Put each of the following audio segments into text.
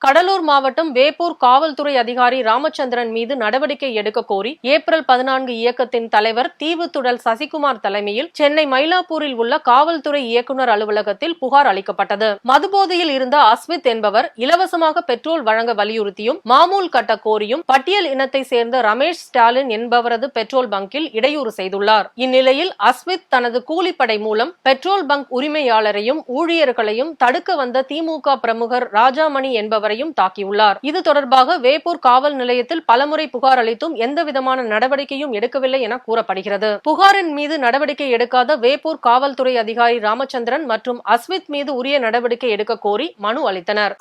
கடலூர் மாவட்டம் வேப்பூர் காவல்துறை அதிகாரி ராமச்சந்திரன் மீது நடவடிக்கை எடுக்க கோரி ஏப்ரல் 14 இயக்கத்தின் தலைவர் தீவுத்துடல் சசிகுமார் தலைமையில் சென்னை மயிலாப்பூரில் உள்ள காவல்துறை இயக்குநர் அலுவலகத்தில் புகார் அளிக்கப்பட்டது. மதுபோதையில் இருந்த அஸ்வித் என்பவர் இலவசமாக பெட்ரோல் வழங்க வலியுறுத்தியும் மாமூல் கட்ட கோரியும் பட்டியல் இனத்தை சேர்ந்த ரமேஷ் ஸ்டாலின் என்பவரது பெட்ரோல் பங்கில் இடையூறு செய்துள்ளார். இந்நிலையில் அஸ்வித் தனது கூலிப்படை மூலம் பெட்ரோல் பங்க் உரிமையாளரையும் ஊழியர்களையும் தடுக்க வந்த திமுக பிரமுகர் ராஜாமணி என்பவரையும் தாக்கியுள்ளார். இது தொடர்பாக வேப்பூர் காவல் நிலையத்தில் பலமுறை புகார் அளித்தும் எந்தவிதமான நடவடிக்கையும் எடுக்கவில்லை என கூறப்படுகிறது. புகாரின் மீது நடவடிக்கை எடுக்காத வேப்பூர் காவல்துறை அதிகாரி ராமச்சந்திரன் மற்றும் அஸ்வித் மீது உரிய நடவடிக்கை எடுக்க கோரி மனு அளித்தனர்.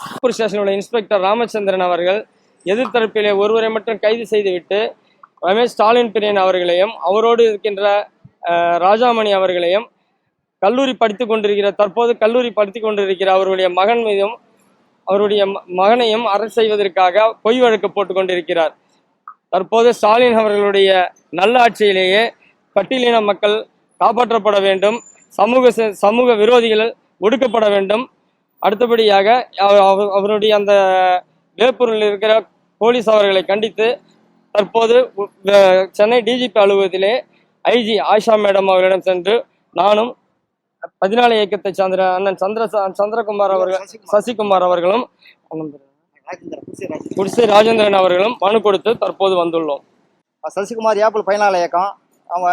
இன்ஸ்பெக்டர் ராமச்சந்திரன் அவர்கள் எதிர்த்தரப்பிலே ஒருவரை மட்டும் கைது செய்துவிட்டு ரமேஷ் ஸ்டாலின் பிரியன் அவர்களையும் அவரோடு இருக்கின்ற ராஜாமணி அவர்களையும் தற்போது கல்லூரி படித்துக் கொண்டிருக்கிற அவருடைய மகன் மீதும் அவருடைய மகனையும் அரசு செய்வதற்காக பொய் வழக்கு போட்டுக் கொண்டிருக்கிறார். தற்போது ஸ்டாலின் அவர்களுடைய நல்லாட்சியிலேயே பட்டியலின மக்கள் காப்பாற்றப்பட வேண்டும், சமூக விரோதிகள் ஒடுக்கப்பட வேண்டும். அடுத்தபடியாக அவருடைய அந்த வேப்பூரில் இருக்கிற போலீஸ் அவர்களை கண்டித்து தற்போது சென்னை டிஜிபி அலுவலகத்திலே ஐஜி ஆயிஷா மேடம் அவர்களிடம் சென்று நானும் 14 இயக்கத்தை சார்ந்த அண்ணன் சந்திரகுமார் அவர்கள் சசிகுமார் அவர்களும் குடிசை ராஜேந்திரன் அவர்களும் மனு கொடுத்து தற்போது வந்துள்ளோம். சசிகுமார் ஏப்ரல் 14 இயக்கம் அவங்க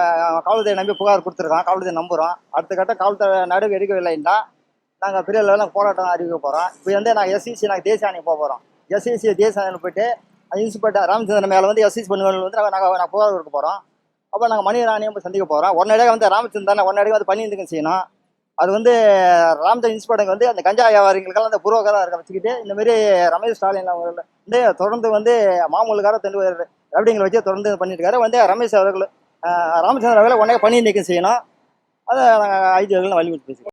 காவல்துறை நம்பி புகார் கொடுத்துருக்கோம். காவல்துறை நம்புகிறோம். அடுத்த கட்ட காவல்துறை நடவடிக்கை எடுக்கவில்லைன்னா நாங்கள் பெரிய லெவலில் போராட்டம் அறிவிக்க போகிறோம். இப்போ நாங்கள் எஸ்சிசி நாங்கள் தேசிய ஆணையம் போக போகிறோம். எஸ்சிசி தேசிய ஆணையம் போயிட்டு இன்ஸ்பெக்டர் ராமச்சந்திரன் மேலே எஸ்சிசி பண்ணுங்கள் நாங்கள் புகார் கொடுக்க போகிறோம். அப்போ நாங்கள் மணி ராணியம் சந்திக்க போகிறோம். உடனடியாக ராமச்சந்திரன் உடனடியாக பணி செய்யணும். அது ராமச்சந்திரன் இன்ஸ்பெக்டர் அந்த கஞ்சா வியாபாரிகளுக்கெல்லாம் அந்த புரோக்கராக வச்சுக்கிட்டு இந்தமாரி ரமேஷ் ஸ்டாலின் அவங்க தொடர்ந்து மாமூலுக்கார ரவுடிங்களை வச்சு தொடர்ந்து பண்ணிட்டு இருக்காரு. ரமேஷ் அவர்கள் ராமச்சந்திரன் அவர்களை உடனே பணி நீக்கம் செய்யணும். அதை நாங்கள் ஐஜி அவர்கள் வலியுறுத்தி பேசுகிறோம்.